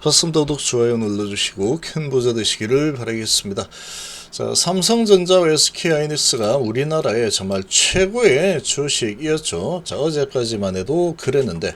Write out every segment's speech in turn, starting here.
봤으면 더더욱 좋아요 눌러주시고 큰 부자 되시기를 바라겠습니다. 자, 삼성전자와 SK하이닉스가 우리나라의 정말 최고의 주식이었죠. 자, 어제까지만 해도 그랬는데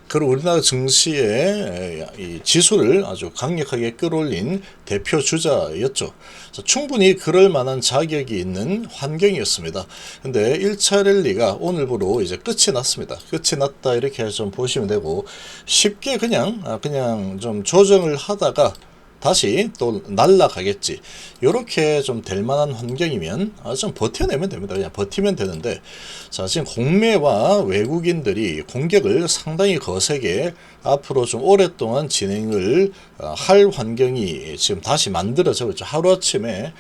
그리고 우리나라 증시의 이 지수를 아주 강력하게 끌어올린 대표 주자였죠. 자, 충분히 그럴 만한 자격이 있는 환경이었습니다. 근데 1차 랠리가 오늘부로 이제 끝이 났습니다. 끝이 났다 이렇게 좀 보시면 되고, 쉽게 그냥 좀 조정을 하다가 다시 또 날라가겠지, 요렇게 좀 될 만한 환경이면 좀 버텨내면 됩니다. 그냥 버티면 되는데, 자, 지금 공매와 외국인들이 공격을 상당히 거세게 앞으로 좀 오랫동안 진행을 할 환경이 지금 다시 만들어져 있죠. 하루아침에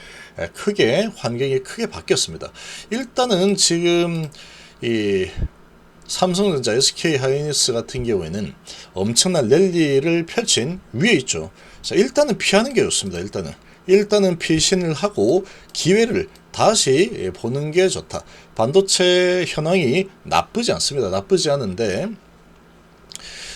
환경이 크게 바뀌었습니다. 일단은 지금 이 삼성전자, SK하이닉스 같은 경우에는 엄청난 랠리를 펼친 위에 있죠. 자, 일단은 피하는 게 좋습니다. 일단은 피신을 하고 기회를 다시 보는 게 좋다. 반도체 현황이 나쁘지 않습니다. 나쁘지 않은데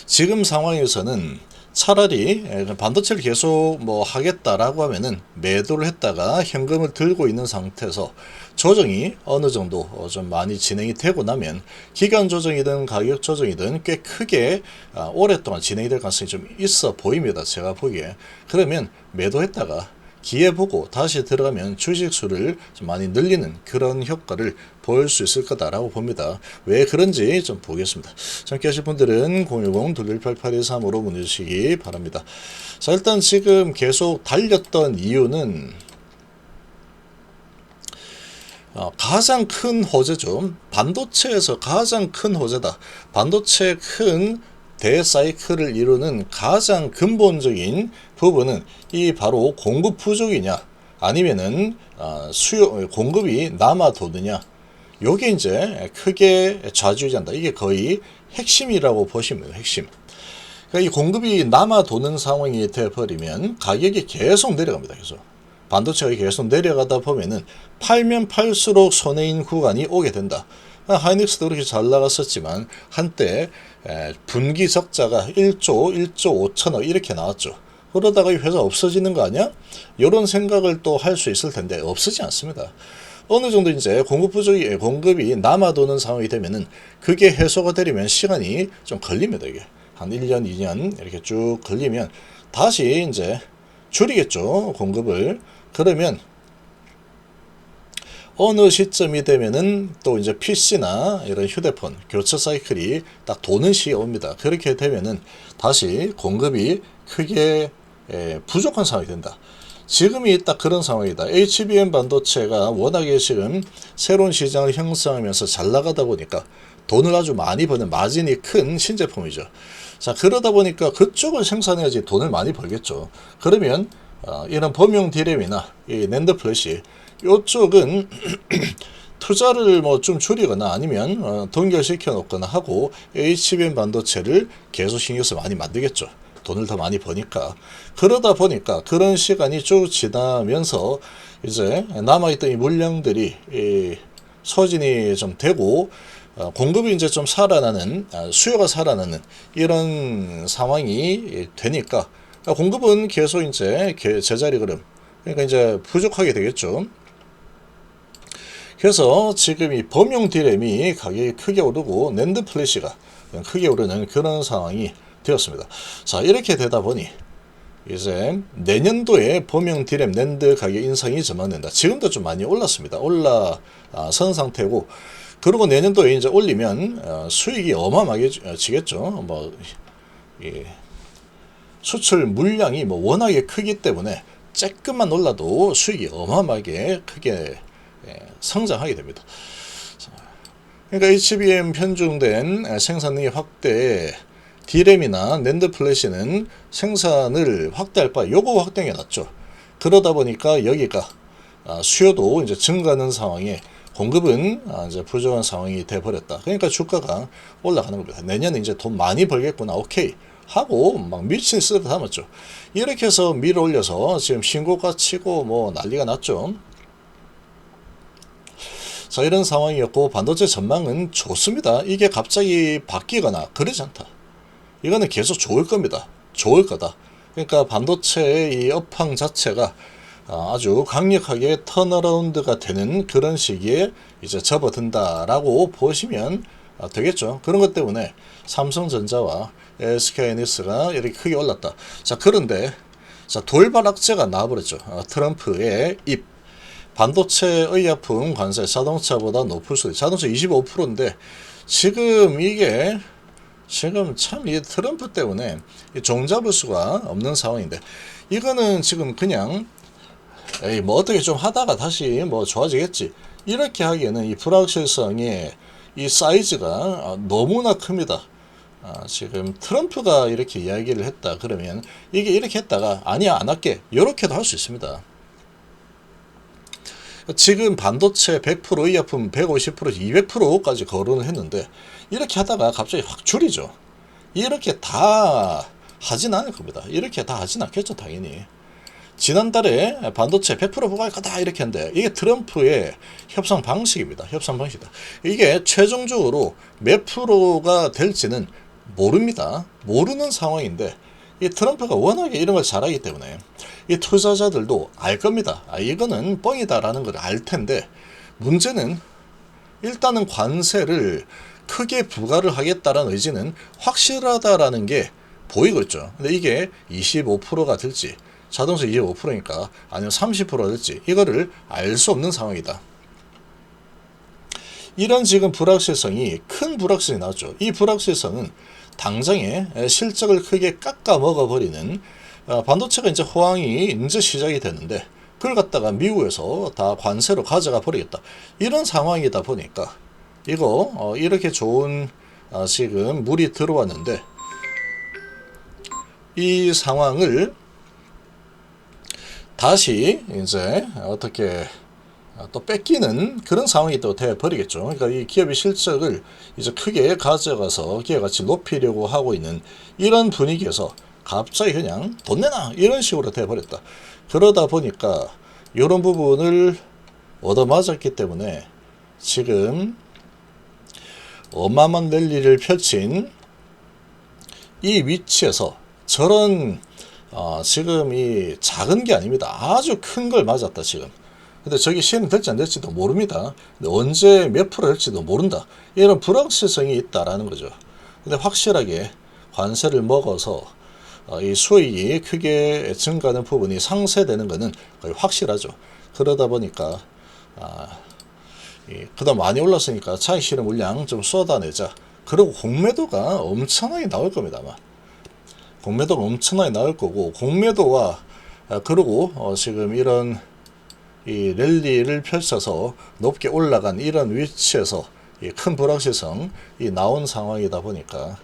지금 상황에서는 차라리 반도체를 계속 뭐 하겠다라고 하면은 매도를 했다가 현금을 들고 있는 상태에서 조정이 어느 정도 좀 많이 진행이 되고 나면 기간 조정이든 가격 조정이든 꽤 크게 오랫동안 진행이 될 가능성이 좀 있어 보입니다. 제가 보기에. 그러면 매도했다가 기회 보고 다시 들어가면 주식 수를 좀 많이 늘리는 그런 효과를 보일 수 있을 거다라고 봅니다. 왜 그런지 좀 보겠습니다. 함께 하실 분들은 010-2188-23으로 문의 주시기 바랍니다. 자, 일단 지금 계속 달렸던 이유는 가장 큰 호재죠. 반도체에서 가장 큰 호재다. 반도체 큰 대사이클을 이루는 가장 근본적인 부분은 이 바로 공급 부족이냐 아니면은 공급이 남아도느냐, 요게 이제 크게 좌지우지한다. 이게 거의 핵심이라고 보시면 돼요. 핵심. 그러니까 이 공급이 남아도는 상황이 되어버리면 가격이 계속 내려갑니다. 반도체가 계속 내려가다 보면은 팔면 팔수록 손해인 구간이 오게 된다. 하이닉스도 그렇게 잘 나갔었지만 한때 분기 적자가 1조 5천억 이렇게 나왔죠. 그러다가 이 회사 없어지는 거 아니야? 이런 생각을 또 할 수 있을 텐데 없어지지 않습니다. 어느 정도 이제 공급이 남아도는 상황이 되면은 그게 해소가 되려면 시간이 좀 걸립니다. 이게 한 1년 2년 이렇게 쭉 걸리면 다시 이제 줄이겠죠, 공급을. 그러면 어느 시점이 되면은 또 이제 PC나 이런 휴대폰 교체 사이클이 딱 도는 시기가 옵니다. 그렇게 되면은 다시 공급이 크게 부족한 상황이 된다. 지금이 딱 그런 상황이다. HBM 반도체가 워낙에 지금 새로운 시장을 형성하면서 잘 나가다 보니까 돈을 아주 많이 버는 마진이 큰 신제품이죠. 자, 그러다 보니까 그쪽을 생산해야지 돈을 많이 벌겠죠. 그러면 이런 범용 디램이나 이 낸드 플래시 이쪽은 투자를 뭐 좀 줄이거나 아니면 동결시켜 놓거나 하고 HBM 반도체를 계속 신경써 많이 만들겠죠. 돈을 더 많이 버니까. 그러다 보니까 그런 시간이 쭉 지나면서 이제 남아있던 이 물량들이 소진이 좀 되고 공급이 이제 좀 살아나는, 수요가 살아나는 이런 상황이 되니까 공급은 계속 이제 제자리 걸음, 그러니까 이제 부족하게 되겠죠. 그래서 지금 이 범용 디램이 가격이 크게 오르고 낸드 플래시가 크게 오르는 그런 상황이 되었습니다. 자, 이렇게 되다 보니 이제 내년도에 범용 디램 낸드 가격 인상이 전망된다. 지금도 좀 많이 올랐습니다. 올라선 상태고, 그리고 내년도에 이제 올리면 수익이 어마어마하게 지겠죠. 뭐 수출 물량이 뭐 워낙에 크기 때문에 조금만 올라도 수익이 어마어마하게 크게 성장하게 됩니다. 그러니까 HBM 편중된 생산 능력 확대, 디램이나 낸드 플래시는 생산을 확대할 바에 요거 확대한 게 낫죠. 그러다 보니까 여기가 수요도 이제 증가하는 상황에 공급은 이제 부족한 상황이 돼버렸다. 그러니까 주가가 올라가는 겁니다. 내년에 이제 돈 많이 벌겠구나, 오케이 하고 막 미친 쓰다 담았죠. 이렇게 해서 밀어 올려서 지금 신고가 치고 뭐 난리가 났죠. 자, 이런 상황이었고 반도체 전망은 좋습니다. 이게 갑자기 바뀌거나 그러지 않다. 이거는 계속 좋을 겁니다. 좋을 거다. 그러니까 반도체의 이 업황 자체가 아주 강력하게 턴어라운드가 되는 그런 시기에 이제 접어든다라고 보시면 되겠죠. 그런 것 때문에 삼성전자와 SK하이닉스가 이렇게 크게 올랐다. 자, 그런데 자, 돌발 악재가 나와버렸죠. 트럼프의 입. 반도체 의약품 관세 자동차보다 높을 수도 있어요. 자동차 25%인데 지금 이게 지금 참 이 트럼프 때문에 종잡을 수가 없는 상황인데 이거는 지금 그냥 에이 뭐 어떻게 좀 하다가 다시 뭐 좋아지겠지 이렇게 하기에는 이 불확실성의 이 사이즈가 너무나 큽니다. 지금 트럼프가 이렇게 이야기를 했다 그러면 이게 이렇게 했다가 아니야 안 할게 이렇게도 할 수 있습니다. 지금 반도체 100% 의약품 150% 200%까지 거론을 했는데 이렇게 하다가 갑자기 확 줄이죠. 이렇게 다 하진 않을 겁니다. 이렇게 다 하진 않겠죠 당연히. 지난달에 반도체 100% 부과할 거다 이렇게 했는데 이게 트럼프의 협상 방식입니다. 협상 방식이다. 이게 최종적으로 몇 프로가 될지는 모릅니다. 모르는 상황인데 이 트럼프가 워낙에 이런 걸 잘하기 때문에 이 투자자들도 알 겁니다. 이거는 뻥이다라는 걸 알 텐데 문제는 일단은 관세를 크게 부과를 하겠다라는 의지는 확실하다라는 게 보이고 있죠. 근데 이게 25%가 될지 자동차 25%니까 아니면 30%가 될지 이거를 알 수 없는 상황이다. 이런 지금 불확실성이 큰 불확실성이 나왔죠. 이 불확실성은 당장에 실적을 크게 깎아 먹어버리는 반도체가 이제 호황이 이제 시작이 됐는데 그걸 갖다가 미국에서 다 관세로 가져가 버리겠다. 이런 상황이다 보니까 이거 이렇게 좋은 지금 물이 들어왔는데 이 상황을 다시 이제 어떻게 또 뺏기는 그런 상황이 또 돼 버리겠죠. 그러니까 이 기업의 실적을 이제 크게 가져가서 기업가치 높이려고 하고 있는 이런 분위기에서 갑자기 그냥 돈 내놔 이런 식으로 돼 버렸다. 그러다 보니까 이런 부분을 얻어맞았기 때문에 지금 어마어마한 랠리를 펼친 이 위치에서 저런 지금 이 작은 게 아닙니다. 아주 큰 걸 맞았다 지금. 근데 저게 실현될지 안 될지도 모릅니다. 근데 언제 몇 프로 될지도 모른다. 이런 불확실성이 있다라는 거죠. 근데 확실하게 관세를 먹어서 이 수익이 크게 증가하는 부분이 상쇄되는 것은 거의 확실하죠. 그러다 보니까 그다음 많이 올랐으니까 차익 실현 물량 좀 쏟아내자. 그리고 공매도가 엄청나게 나올 겁니다. 아마. 공매도가 엄청나게 나올 거고 공매도와 그리고 지금 이런 이 랠리를 펼쳐서 높게 올라간 이런 위치에서 큰 불확실성이 나온 상황이다 보니까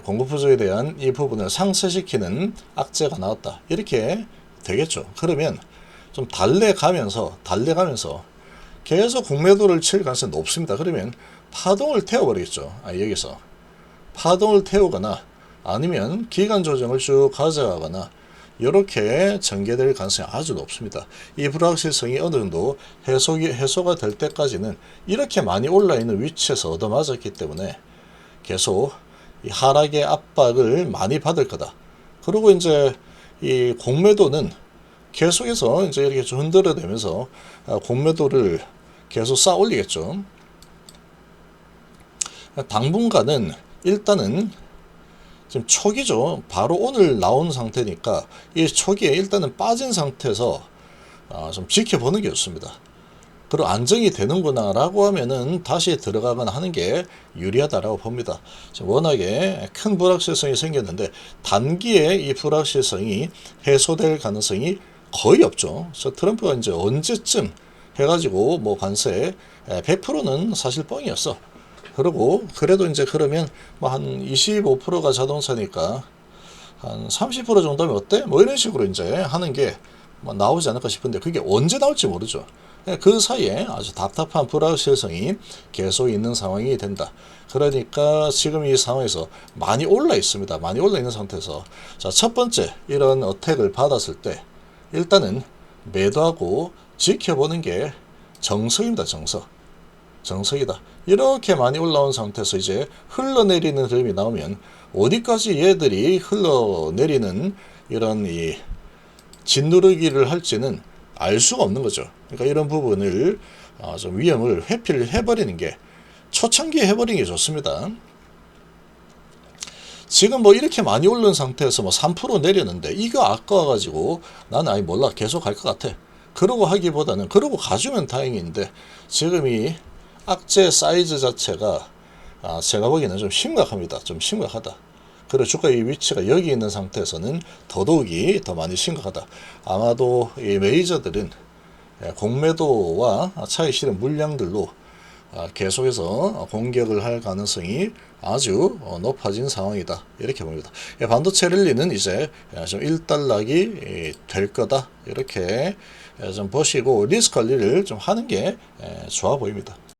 공급 부족에 대한 이 부분을 상쇄시키는 악재가 나왔다. 이렇게 되겠죠. 그러면 좀 달래가면서 계속 공매도를 칠 가능성이 높습니다. 그러면 파동을 태워버리겠죠. 여기서 파동을 태우거나 아니면 기간 조정을 쭉 가져가거나 이렇게 전개될 가능성이 아주 높습니다. 이 불확실성이 어느 정도 해소가 될 때까지는 이렇게 많이 올라있는 위치에서 얻어맞았기 때문에 계속 이 하락의 압박을 많이 받을 거다. 그리고 이제 이 공매도는 계속해서 이제 이렇게 좀 흔들어대면서 공매도를 계속 쌓아 올리겠죠. 당분간은 일단은 지금 초기죠. 바로 오늘 나온 상태니까 이 초기에 일단은 빠진 상태에서 좀 지켜보는 게 좋습니다. 그리고 안정이 되는구나 라고 하면은 다시 들어가거나 하는 게 유리하다라고 봅니다. 지금 워낙에 큰 불확실성이 생겼는데 단기에 이 불확실성이 해소될 가능성이 거의 없죠. 그래서 트럼프가 이제 언제쯤 해가지고 뭐 관세 100%는 사실 뻥이었어. 그리고 그래도 이제 그러면 뭐 한 25%가 자동차니까 한 30% 정도면 어때? 뭐 이런 식으로 이제 하는 게 뭐 나오지 않을까 싶은데 그게 언제 나올지 모르죠. 그 사이에 아주 답답한 불확실성이 계속 있는 상황이 된다. 그러니까 지금 이 상황에서 많이 올라 있습니다. 많이 올라 있는 상태에서 자, 첫 번째 이런 어택을 받았을 때 일단은 매도하고 지켜보는 게 정석입니다. 정석이다. 이렇게 많이 올라온 상태에서 이제 흘러내리는 흐름이 나오면 어디까지 얘들이 흘러내리는 이런 이 짓누르기를 할지는 알 수가 없는 거죠. 그러니까 이런 부분을 좀 위험을 회피를 해버리는 게 초창기에 해버리는 게 좋습니다. 지금 뭐 이렇게 많이 오른 상태에서 뭐 3% 내렸는데 이거 아까워가지고 나는 아니 몰라 계속 갈 것 같아. 그러고 하기보다는 그러고 가주면 다행인데 지금 이 악재 사이즈 자체가 제가 보기에는 좀 심각합니다. 좀 심각하다. 그리고 주가의 위치가 여기 있는 상태에서는 더더욱이 더 많이 심각하다. 아마도 이 메이저들은 공매도와 차익 실현 물량들로 계속해서 공격을 할 가능성이 아주 높아진 상황이다. 이렇게 봅니다. 반도체 랠리는 이제 좀 일단락이 될 거다. 이렇게 좀 보시고 리스크 관리를 좀 하는 게 좋아 보입니다.